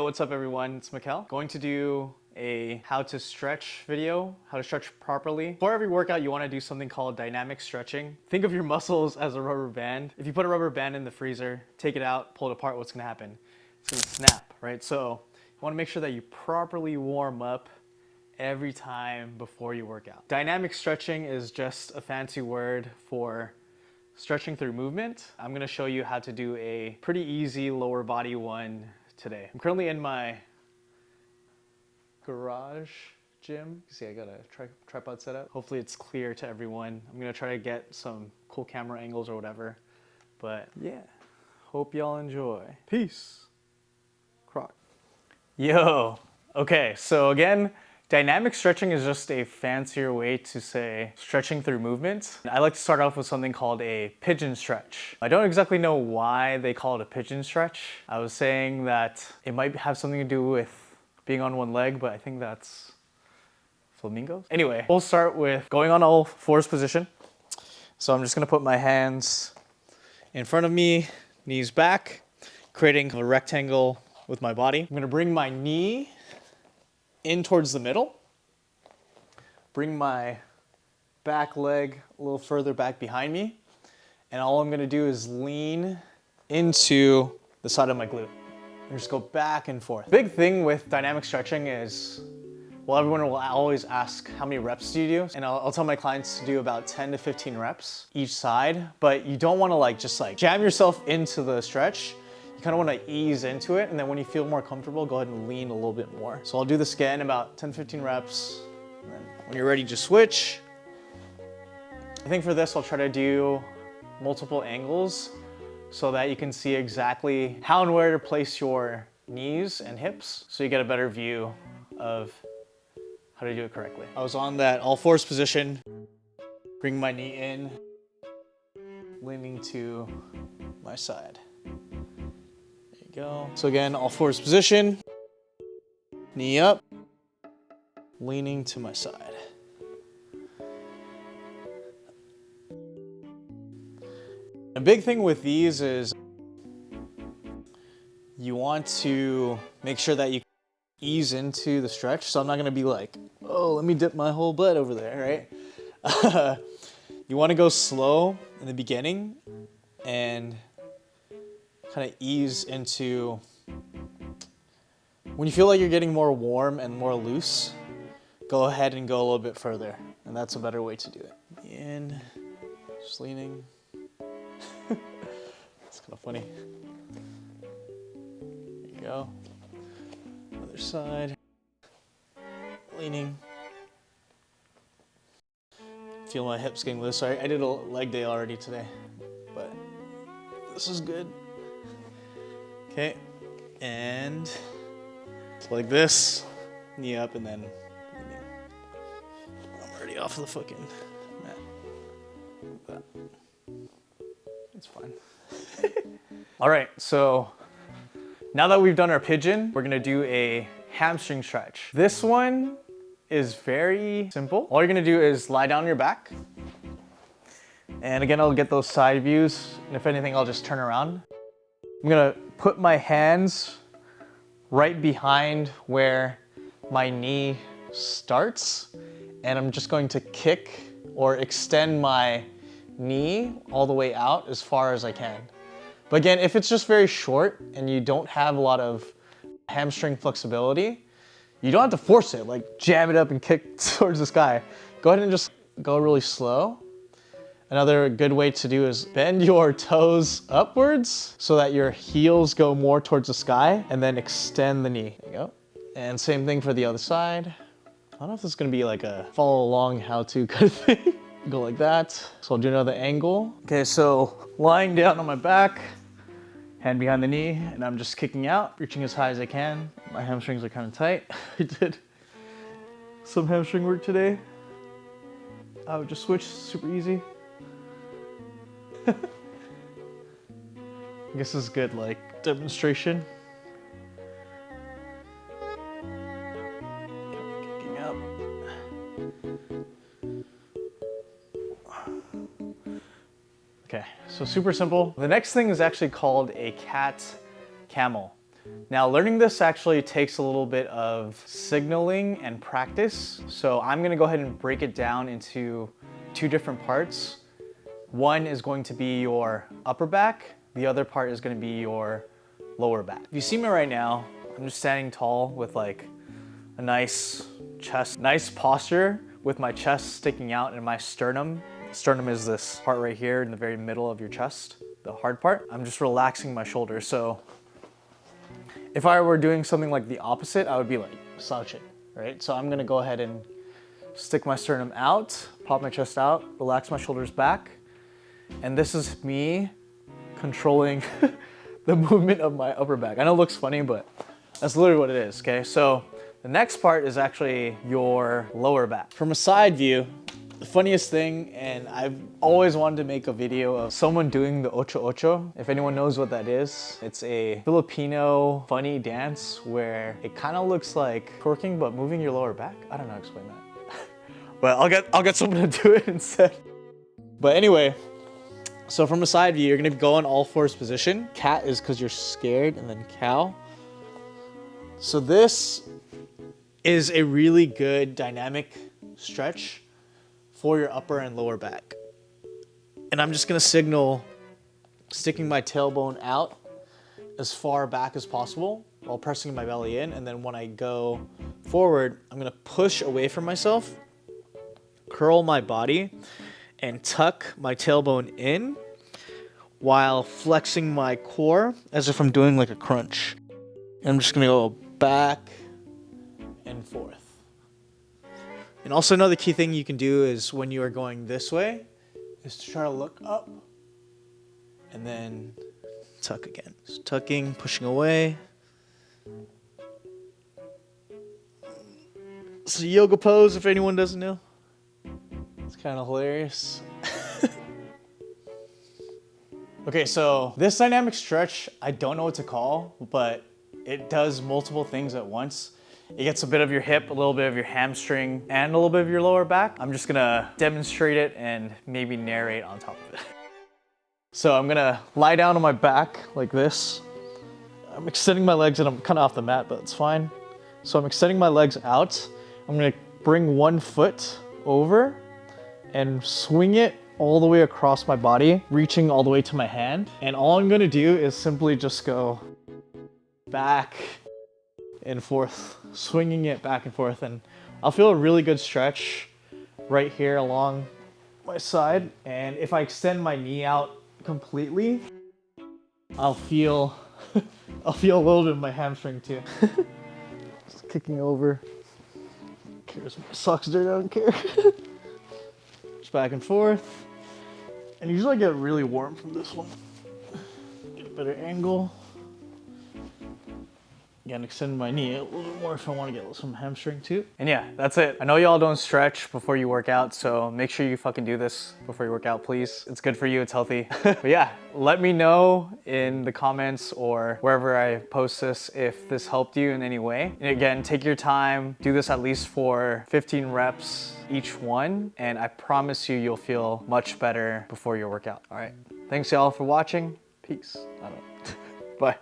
What's up everyone, it's Mikkel. Going to do a how to stretch video, how to stretch properly. For every workout you want to do something called dynamic stretching. Think of your muscles as a rubber band. If you put a rubber band in the freezer, take it out, pull it apart, what's going to happen? It's going to snap, right? So you want to make sure that you properly warm up every time before you work out. Dynamic stretching is just a fancy word for stretching through movement. I'm going to show you how to do a pretty easy lower body one today. I'm currently in my garage gym. You see, I got a tripod set up. Hopefully it's clear to everyone. I'm gonna try to get some cool camera angles or whatever. But yeah, hope y'all enjoy. Peace. Croc. Yo. Okay, so again, dynamic stretching is just a fancier way to say stretching through movement. I like to start off with something called a pigeon stretch. I don't exactly know why they call it a pigeon stretch. I was saying that it might have something to do with being on one leg, but I think that's flamingos. Anyway, we'll start with going on all fours position. So I'm just gonna put my hands in front of me, knees back, creating a rectangle with my body. I'm gonna bring my knee in towards the middle. Bring my back leg a little further back behind me. And all I'm gonna do is lean into the side of my glute. And just go back and forth. Big thing with dynamic stretching is, well, everyone will always ask, how many reps do you do? And I'll tell my clients to do about 10 to 15 reps each side, but you don't wanna just jam yourself into the stretch. You kind of want to ease into it, and then when you feel more comfortable, go ahead and lean a little bit more. So I'll do this again, about 10-15 reps, and then when you're ready, just switch. I think for this, I'll try to do multiple angles so that you can see exactly how and where to place your knees and hips, so you get a better view of how to do it correctly. I was on that all fours position, bring my knee in, leaning to my side. Go. So again, all fours position, knee up, leaning to my side. A big thing with these is you want to make sure that you ease into the stretch. So I'm not gonna be like, oh, let me dip my whole butt over there, right? You wanna go slow in the beginning and kind of ease into, when you feel like you're getting more warm and more loose, go ahead and go a little bit further. And that's a better way to do it. In, just leaning. It's kind of funny. There you go. Other side. Leaning. Feel my hips getting loose. Sorry, I did a leg day already today, but this is good. Okay, and like this, knee up, and then I'm already off the fucking mat. It's fine. All right, so now that we've done our pigeon, we're gonna do a hamstring stretch. This one is very simple. All you're gonna do is lie down on your back. And again, I'll get those side views. And if anything, I'll just turn around. I'm gonna put my hands right behind where my knee starts, and I'm just going to kick or extend my knee all the way out as far as I can. But again, if it's just very short and you don't have a lot of hamstring flexibility, you don't have to force it, like jam it up and kick towards the sky. Go ahead and just go really slow. Another good way to do is bend your toes upwards so that your heels go more towards the sky, and then extend the knee. There you go. And same thing for the other side. I don't know if this is gonna be like a follow along how-to kind of thing. Go like that. So I'll do another angle. Okay, so lying down on my back, hand behind the knee, and I'm just kicking out, reaching as high as I can. My hamstrings are kind of tight. I did some hamstring work today. I would just switch, super easy. I guess this is good, like, demonstration. Kicking up. Okay, so super simple. The next thing is actually called a cat camel. Now, learning this actually takes a little bit of signaling and practice. So I'm gonna go ahead and break it down into 2 different parts. One is going to be your upper back. The other part is gonna be your lower back. If you see me right now, I'm just standing tall with like a nice chest, nice posture with my chest sticking out and my sternum. Sternum is this part right here in the very middle of your chest, the hard part. I'm just relaxing my shoulders. So if I were doing something like the opposite, I would be like slouching, right? So I'm gonna go ahead and stick my sternum out, pop my chest out, relax my shoulders back. And this is me controlling the movement of my upper back. I know it looks funny, but that's literally what it is, okay? So the next part is actually your lower back. From a side view, the funniest thing, and I've always wanted to make a video of someone doing the ocho ocho. If anyone knows what that is, it's a Filipino funny dance where it kind of looks like twerking but moving your lower back. I don't know how to explain that. But I'll get someone to do it instead. But anyway, so from a side view, you're gonna go in all fours position. Cat is because you're scared, and then cow. So this is a really good dynamic stretch for your upper and lower back. And I'm just gonna signal sticking my tailbone out as far back as possible while pressing my belly in. And then when I go forward, I'm gonna push away from myself, curl my body, and tuck my tailbone in while flexing my core as if I'm doing like a crunch. And I'm just gonna go back and forth. And also another key thing you can do is when you are going this way is to try to look up and then tuck again. So tucking, pushing away. It's a yoga pose if anyone doesn't know. It's kind of hilarious. Okay, so this dynamic stretch, I don't know what to call, but it does multiple things at once. It gets a bit of your hip, a little bit of your hamstring, and a little bit of your lower back. I'm just gonna demonstrate it and maybe narrate on top of it. So I'm gonna lie down on my back like this. I'm extending my legs, and I'm kind of off the mat, but it's fine. So I'm extending my legs out. I'm gonna bring one foot over and swing it all the way across my body, reaching all the way to my hand. And all I'm gonna do is simply just go back and forth, swinging it back and forth. And I'll feel a really good stretch right here along my side. And if I extend my knee out completely, I'll feel a little bit of my hamstring too. Just kicking over. Cares my socks dirty, I don't care. Just back and forth. And usually I get really warm from this one. Get a better angle. Again, extend my knee a little bit more if I want to get some hamstring too. And yeah, that's it. I know y'all don't stretch before you work out, so make sure you fucking do this before you work out, please. It's good for you, it's healthy. But yeah, let me know in the comments or wherever I post this if this helped you in any way. And again, take your time, do this at least for 15 reps each one, and I promise you, you'll feel much better before your workout. All right, thanks y'all for watching. Peace. I don't know. Bye.